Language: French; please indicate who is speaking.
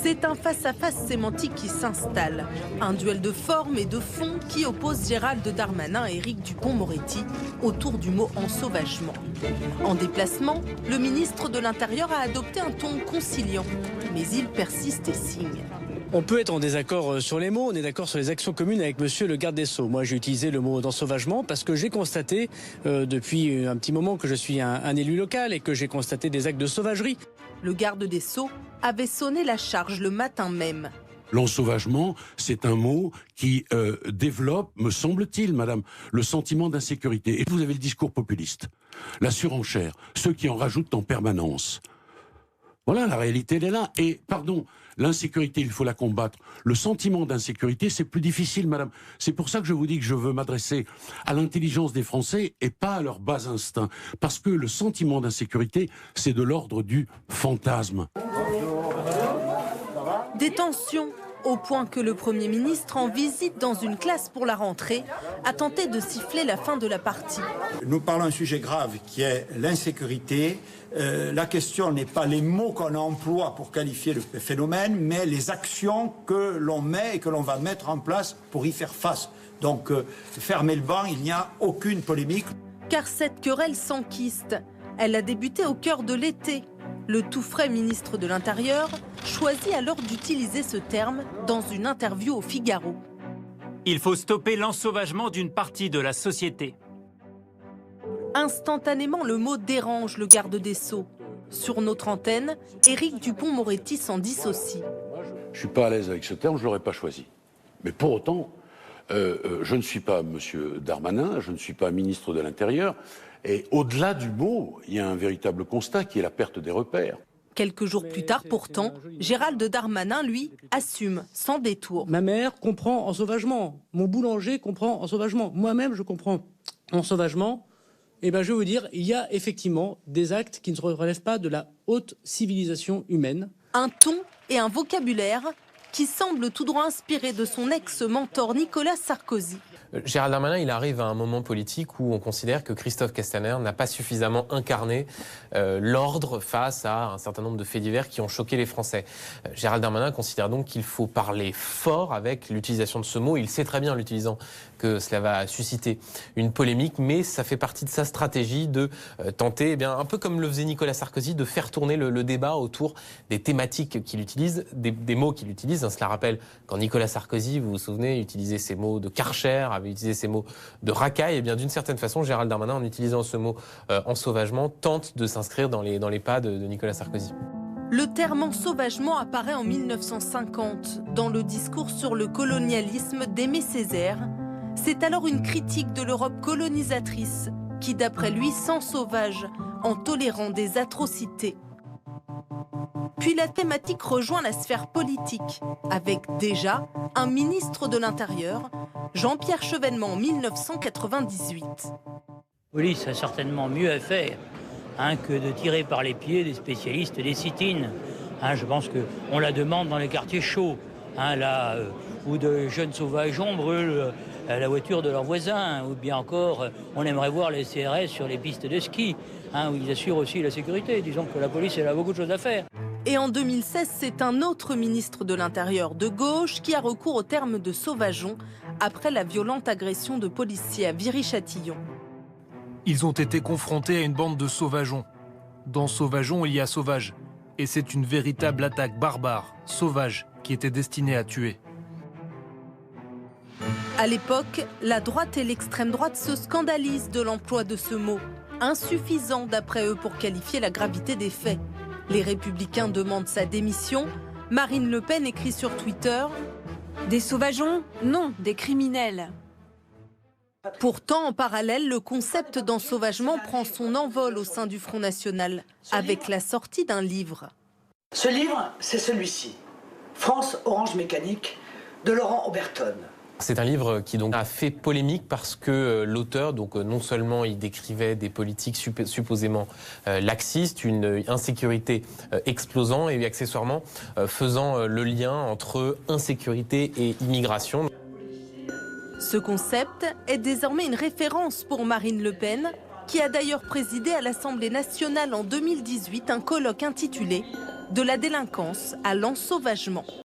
Speaker 1: C'est un face-à-face sémantique qui s'installe. Un duel de forme et de fond qui oppose Gérald Darmanin et Éric Dupond-Moretti autour du mot ensauvagement. En déplacement, le ministre de l'Intérieur a adopté un ton conciliant, mais il persiste et signe.
Speaker 2: On peut être en désaccord sur les mots, on est d'accord sur les actions communes avec monsieur le garde des Sceaux. Moi, j'ai utilisé le mot d'ensauvagement parce que j'ai constaté depuis un petit moment que je suis un élu local et que j'ai constaté des actes de sauvagerie.
Speaker 1: Le garde des Sceaux avait sonné la charge le matin même.
Speaker 3: L'ensauvagement, c'est un mot qui développe, me semble-t-il, madame, le sentiment d'insécurité. Et vous avez le discours populiste, la surenchère, ceux qui en rajoutent en permanence. Voilà, la réalité, elle est là. Et, pardon, l'insécurité, il faut la combattre. Le sentiment d'insécurité, c'est plus difficile, madame. C'est pour ça que je vous dis que je veux m'adresser à l'intelligence des Français et pas à leur bas instinct. Parce que le sentiment d'insécurité, c'est de l'ordre du fantasme.
Speaker 1: Des tensions, au point que le Premier ministre, en visite dans une classe pour la rentrée, a tenté de siffler la fin de la partie.
Speaker 4: Nous parlons d'un sujet grave qui est l'insécurité. La question n'est pas les mots qu'on emploie pour qualifier le phénomène, mais les actions que l'on met et que l'on va mettre en place pour y faire face. Donc, fermez le banc, il n'y a aucune polémique.
Speaker 1: Car cette querelle s'enquiste. Elle a débuté au cœur de l'été. Le tout frais ministre de l'Intérieur choisit alors d'utiliser ce terme dans une interview au Figaro.
Speaker 5: Il faut stopper l'ensauvagement d'une partie de la société.
Speaker 1: Instantanément, le mot dérange le garde des Sceaux. Sur notre antenne, Éric Dupond-Moretti s'en dissocie.
Speaker 3: Je ne suis pas à l'aise avec ce terme, je ne l'aurais pas choisi. Mais pour autant, je ne suis pas monsieur Darmanin, je ne suis pas ministre de l'Intérieur. Et au-delà du mot, il y a un véritable constat qui est la perte des repères.
Speaker 1: Quelques jours plus tard, pourtant, Gérald Darmanin, lui, assume sans détour.
Speaker 2: Ma mère comprend ensauvagement, mon boulanger comprend ensauvagement, moi-même je comprends ensauvagement. Eh bien, je vais vous dire, il y a effectivement des actes qui ne relèvent pas de la haute civilisation humaine.
Speaker 1: Un ton et un vocabulaire qui semblent tout droit inspirés de son ex-mentor Nicolas Sarkozy.
Speaker 6: Gérald Darmanin, il arrive à un moment politique où on considère que Christophe Castaner n'a pas suffisamment incarné l'ordre face à un certain nombre de faits divers qui ont choqué les Français. Gérald Darmanin considère donc qu'il faut parler fort avec l'utilisation de ce mot. Il sait très bien, en l'utilisant, que cela va susciter une polémique, mais ça fait partie de sa stratégie de tenter, eh bien, un peu comme le faisait Nicolas Sarkozy, de faire tourner le débat autour des thématiques qu'il utilise, des mots qu'il utilise. Cela rappelle quand Nicolas Sarkozy, vous vous souvenez, utilisait ces mots de Karcher, avait utilisé ces mots de racaille. Et bien, d'une certaine façon, Gérald Darmanin, en utilisant ce mot ensauvagement, tente de s'inscrire dans les pas de Nicolas Sarkozy.
Speaker 1: Le terme ensauvagement apparaît en 1950 dans le discours sur le colonialisme d'Aimé Césaire. C'est alors une critique de l'Europe colonisatrice qui, d'après lui, s'ensauvage en tolérant des atrocités. Puis la thématique rejoint la sphère politique, avec déjà un ministre de l'Intérieur, Jean-Pierre Chevènement, en 1998.
Speaker 7: Police a certainement mieux à faire que de tirer par les pieds des spécialistes des sit-ins. Je pense qu'on la demande dans les quartiers chauds, où de jeunes sauvageons brûlent la voiture de leurs voisins, ou bien encore, on aimerait voir les CRS sur les pistes de ski, où ils assurent aussi la sécurité. Disons que la police, elle a beaucoup de choses à faire.
Speaker 1: Et en 2016, c'est un autre ministre de l'Intérieur de gauche qui a recours au terme de sauvageon après la violente agression de policiers à Viry-Châtillon.
Speaker 8: Ils ont été confrontés à une bande de sauvageons. Dans sauvageon, il y a sauvage. Et c'est une véritable attaque barbare, sauvage, qui était destinée à tuer.
Speaker 1: À l'époque, la droite et l'extrême droite se scandalisent de l'emploi de ce mot, insuffisant d'après eux pour qualifier la gravité des faits. Les Républicains demandent sa démission. Marine Le Pen écrit sur Twitter «
Speaker 9: Des sauvageons? Non, des criminels ».
Speaker 1: Pourtant, en parallèle, le concept d'ensauvagement prend son envol au sein du Front National, avec la sortie d'un livre.
Speaker 10: Ce livre, c'est celui-ci, France Orange Mécanique, de Laurent Oberton.
Speaker 6: C'est un livre qui donc a fait polémique parce que l'auteur, donc non seulement il décrivait des politiques supposément laxistes, une insécurité explosant et accessoirement faisant le lien entre insécurité et immigration.
Speaker 1: Ce concept est désormais une référence pour Marine Le Pen, qui a d'ailleurs présidé à l'Assemblée nationale en 2018 un colloque intitulé « De la délinquance à l'ensauvagement ».